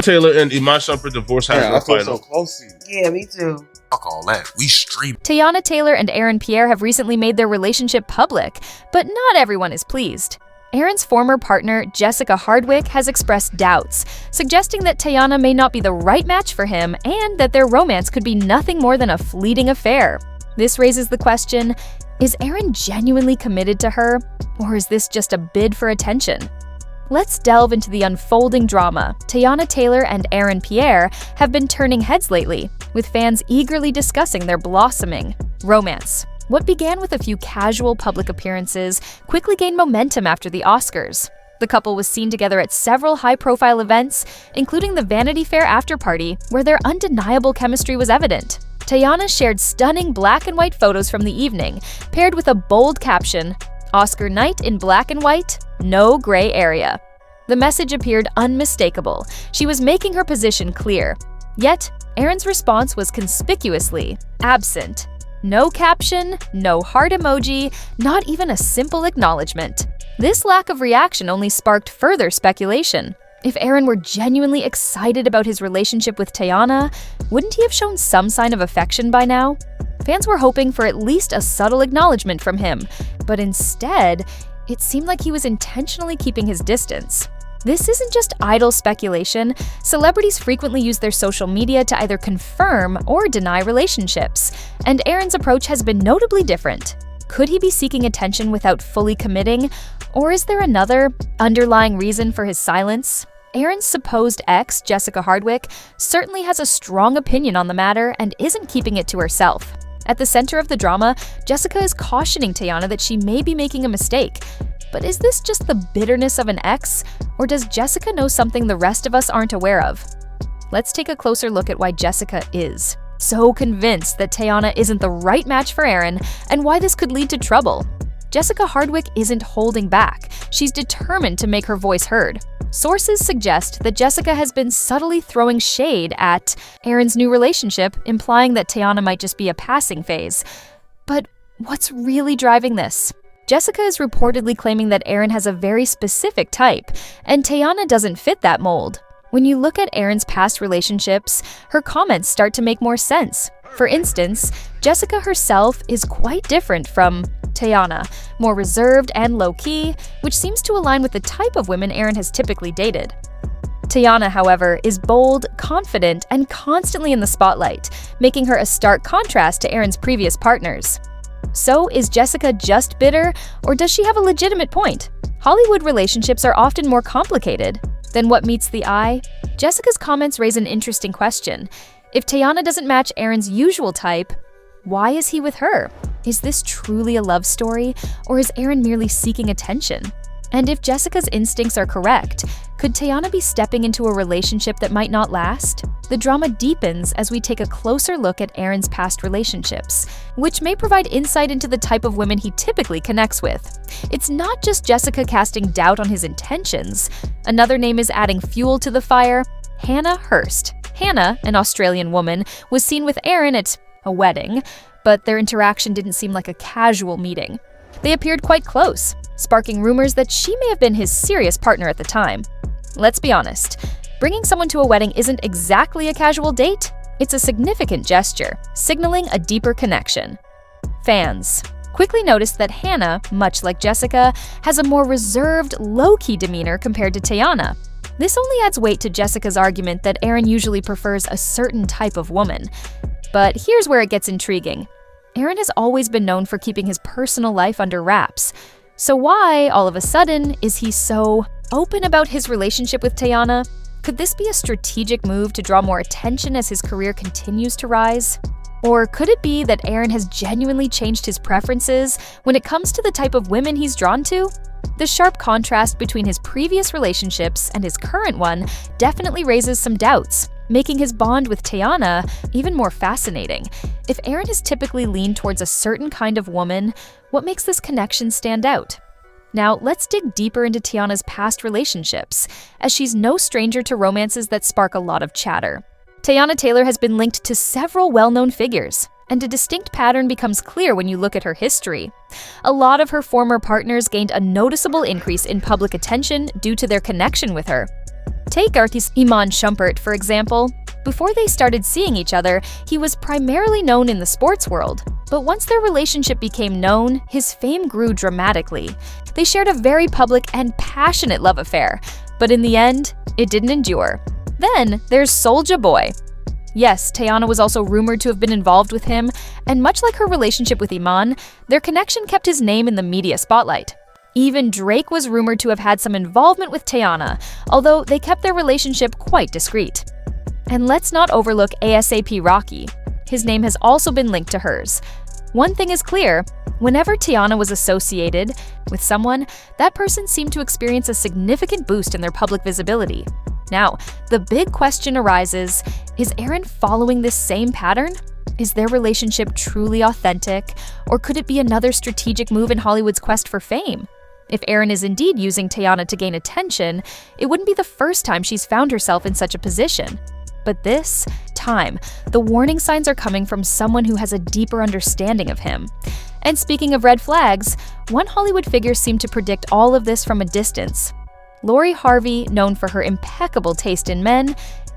Taylor and Iman Shumpert divorce has Yeah, I no feel final. so close to you. Yeah, me too. Fuck all that. We stream. Teyana Taylor and Aaron Pierre have recently made their relationship public, but not everyone is pleased. Aaron's former partner, Jessica Hardwick, has expressed doubts, suggesting that Teyana may not be the right match for him and that their romance could be nothing more than a fleeting affair. This raises the question, is Aaron genuinely committed to her, or is this just a bid for attention? Let's delve into the unfolding drama. Teyana Taylor and Aaron Pierre have been turning heads lately, with fans eagerly discussing their blossoming romance. What began with a few casual public appearances quickly gained momentum after the Oscars. The couple was seen together at several high-profile events, including the Vanity Fair after-party, where their undeniable chemistry was evident. Teyana shared stunning black and white photos from the evening, paired with a bold caption, "Oscar night in black and white, no gray area." The message appeared unmistakable. She was making her position clear. Yet, Aaron's response was conspicuously absent. No caption, no heart emoji, not even a simple acknowledgement. This lack of reaction only sparked further speculation. If Aaron were genuinely excited about his relationship with Teyana, wouldn't he have shown some sign of affection by now? Fans were hoping for at least a subtle acknowledgement from him, but instead, it seemed like he was intentionally keeping his distance. This isn't just idle speculation. Celebrities frequently use their social media to either confirm or deny relationships, and Aaron's approach has been notably different. Could he be seeking attention without fully committing, or is there another, underlying reason for his silence? Aaron's supposed ex, Jessica Hardwick, certainly has a strong opinion on the matter and isn't keeping it to herself. At the center of the drama, Jessica is cautioning Teyana that she may be making a mistake. But is this just the bitterness of an ex, or does Jessica know something the rest of us aren't aware of? Let's take a closer look at why Jessica is so convinced that Teyana isn't the right match for Aaron and why this could lead to trouble. Jessica Hardwick isn't holding back. She's determined to make her voice heard. Sources suggest that Jessica has been subtly throwing shade at Aaron's new relationship, implying that Teyana might just be a passing phase. But what's really driving this? Jessica is reportedly claiming that Aaron has a very specific type, and Teyana doesn't fit that mold. When you look at Aaron's past relationships, her comments start to make more sense. For instance, Jessica herself is quite different from Teyana, more reserved and low-key, which seems to align with the type of women Aaron has typically dated. Teyana, however, is bold, confident, and constantly in the spotlight, making her a stark contrast to Aaron's previous partners. So, is Jessica just bitter, or does she have a legitimate point? Hollywood relationships are often more complicated than what meets the eye. Jessica's comments raise an interesting question. If Teyana doesn't match Aaron's usual type, why is he with her? Is this truly a love story, or is Aaron merely seeking attention? And if Jessica's instincts are correct, could Teyana be stepping into a relationship that might not last? The drama deepens as we take a closer look at Aaron's past relationships, which may provide insight into the type of women he typically connects with. It's not just Jessica casting doubt on his intentions. Another name is adding fuel to the fire: Hannah Hurst. Hannah, an Australian woman, was seen with Aaron at a wedding, but their interaction didn't seem like a casual meeting. They appeared quite close, sparking rumors that she may have been his serious partner at the time. Let's be honest, bringing someone to a wedding isn't exactly a casual date. It's a significant gesture, signaling a deeper connection. Fans quickly noticed that Hannah, much like Jessica, has a more reserved, low-key demeanor compared to Teyana. This only adds weight to Jessica's argument that Aaron usually prefers a certain type of woman. But here's where it gets intriguing. Aaron has always been known for keeping his personal life under wraps. So why, all of a sudden, is he so open about his relationship with Teyana? Could this be a strategic move to draw more attention as his career continues to rise? Or could it be that Aaron has genuinely changed his preferences when it comes to the type of women he's drawn to? The sharp contrast between his previous relationships and his current one definitely raises some doubts, making his bond with Teyana even more fascinating. If Aaron has typically leaned towards a certain kind of woman, what makes this connection stand out? Now, let's dig deeper into Teyana's past relationships, as she's no stranger to romances that spark a lot of chatter. Teyana Taylor has been linked to several well-known figures, and a distinct pattern becomes clear when you look at her history. A lot of her former partners gained a noticeable increase in public attention due to their connection with her. Take artist Iman Shumpert, for example. Before they started seeing each other, he was primarily known in the sports world. But once their relationship became known, his fame grew dramatically. They shared a very public and passionate love affair, but in the end, it didn't endure. Then there's Soulja Boy. Yes, Teyana was also rumored to have been involved with him, and much like her relationship with Iman, their connection kept his name in the media spotlight. Even Drake was rumored to have had some involvement with Teyana, although they kept their relationship quite discreet. And let's not overlook ASAP Rocky. His name has also been linked to hers. One thing is clear, whenever Teyana was associated with someone, that person seemed to experience a significant boost in their public visibility. Now, the big question arises, is Aaron following this same pattern? Is their relationship truly authentic, or could it be another strategic move in Hollywood's quest for fame? If Aaron is indeed using Teyana to gain attention, it wouldn't be the first time she's found herself in such a position. But this time, the warning signs are coming from someone who has a deeper understanding of him. And speaking of red flags, one Hollywood figure seemed to predict all of this from a distance. Lori Harvey, known for her impeccable taste in men,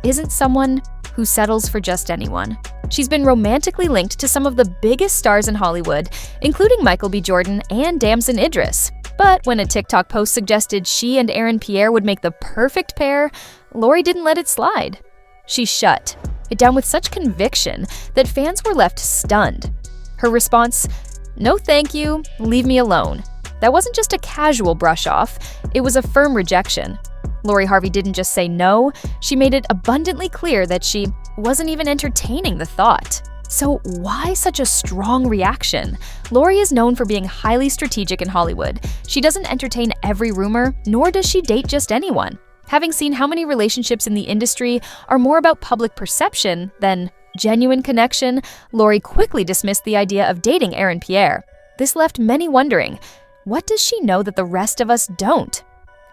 isn't someone who settles for just anyone. She's been romantically linked to some of the biggest stars in Hollywood, including Michael B. Jordan and Damson Idris. But when a TikTok post suggested she and Aaron Pierre would make the perfect pair, Lori didn't let it slide. She shut it down with such conviction that fans were left stunned. Her response, "No thank you, leave me alone." That wasn't just a casual brush off, it was a firm rejection. Lori Harvey didn't just say no, she made it abundantly clear that she wasn't even entertaining the thought. So why such a strong reaction? Lori is known for being highly strategic in Hollywood. She doesn't entertain every rumor, nor does she date just anyone. Having seen how many relationships in the industry are more about public perception than genuine connection, Lori quickly dismissed the idea of dating Aaron Pierre. This left many wondering, what does she know that the rest of us don't?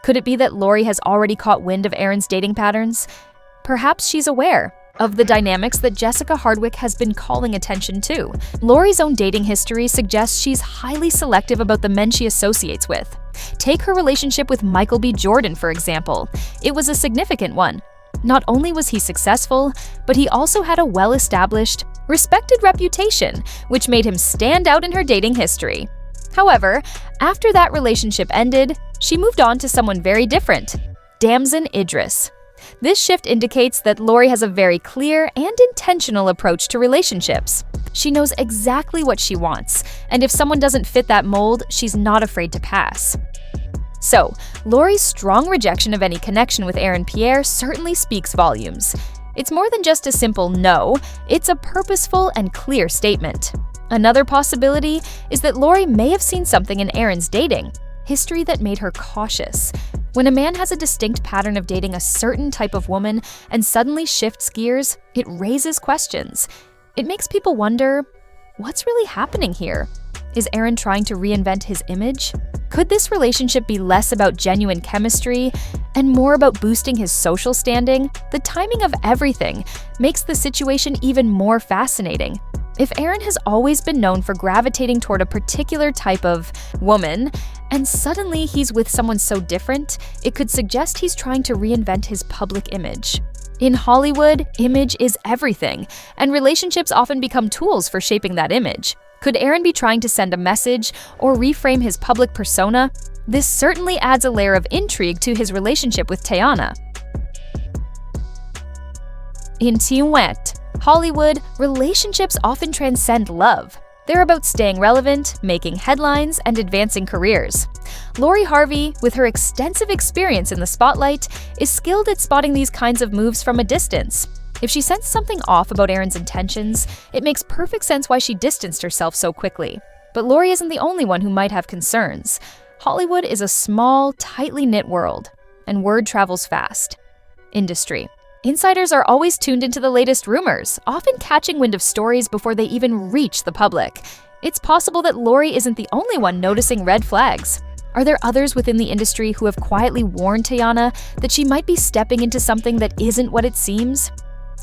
Could it be that Lori has already caught wind of Aaron's dating patterns? Perhaps she's aware of the dynamics that Jessica Hardwick has been calling attention to. Lori's own dating history suggests she's highly selective about the men she associates with. Take her relationship with Michael B. Jordan, for example. It was a significant one. Not only was he successful, but he also had a well-established, respected reputation, which made him stand out in her dating history. However, after that relationship ended, she moved on to someone very different, Damson Idris. This shift indicates that Lori has a very clear and intentional approach to relationships. She knows exactly what she wants, and if someone doesn't fit that mold, she's not afraid to pass. So, Lori's strong rejection of any connection with Aaron Pierre certainly speaks volumes. It's more than just a simple no, it's a purposeful and clear statement. Another possibility is that Lori may have seen something in Aaron's dating, history that made her cautious. When a man has a distinct pattern of dating a certain type of woman and suddenly shifts gears, it raises questions. It makes people wonder, what's really happening here? Is Aaron trying to reinvent his image? Could this relationship be less about genuine chemistry and more about boosting his social standing? The timing of everything makes the situation even more fascinating. If Aaron has always been known for gravitating toward a particular type of woman, and suddenly he's with someone so different, it could suggest he's trying to reinvent his public image. In Hollywood, image is everything, and relationships often become tools for shaping that image. Could Aaron be trying to send a message or reframe his public persona? This certainly adds a layer of intrigue to his relationship with Teyana. In Teyana, Hollywood, relationships often transcend love. They're about staying relevant, making headlines, and advancing careers. Lori Harvey, with her extensive experience in the spotlight, is skilled at spotting these kinds of moves from a distance. If she sensed something off about Aaron's intentions, it makes perfect sense why she distanced herself so quickly. But Lori isn't the only one who might have concerns. Hollywood is a small, tightly knit world, and word travels fast. Industry. Insiders are always tuned into the latest rumors, often catching wind of stories before they even reach the public. It's possible that Lori isn't the only one noticing red flags. Are there others within the industry who have quietly warned Teyana that she might be stepping into something that isn't what it seems?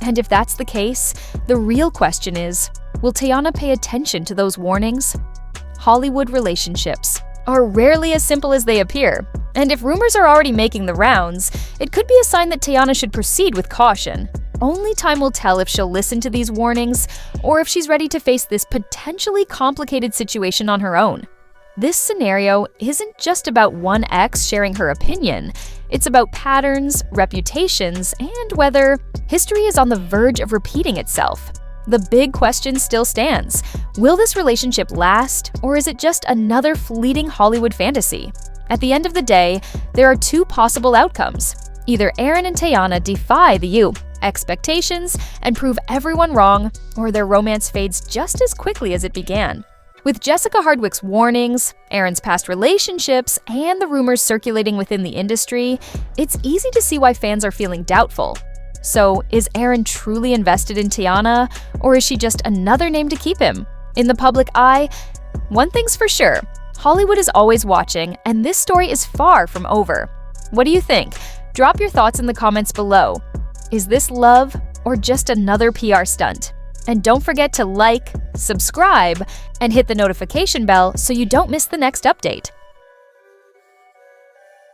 And if that's the case, the real question is, will Teyana pay attention to those warnings? Hollywood relationships are rarely as simple as they appear, And if rumors are already making the rounds, it could be a sign that Teyana should proceed with caution. Only time will tell if she'll listen to these warnings or if she's ready to face this potentially complicated situation on her own. This scenario isn't just about one ex sharing her opinion. It's about patterns, reputations, and whether history is on the verge of repeating itself. The big question still stands. Will this relationship last, or is it just another fleeting Hollywood fantasy? At the end of the day, there are two possible outcomes. Either Aaron and Teyana defy the expectations and prove everyone wrong, or their romance fades just as quickly as it began. With Jessica Hardwick's warnings, Aaron's past relationships, and the rumors circulating within the industry, it's easy to see why fans are feeling doubtful. So, is Aaron truly invested in Teyana, or is she just another name to keep him? In the public eye, one thing's for sure, Hollywood is always watching, and this story is far from over. What do you think? Drop your thoughts in the comments below. Is this love, or just another PR stunt? And don't forget to like, subscribe, and hit the notification bell so you don't miss the next update.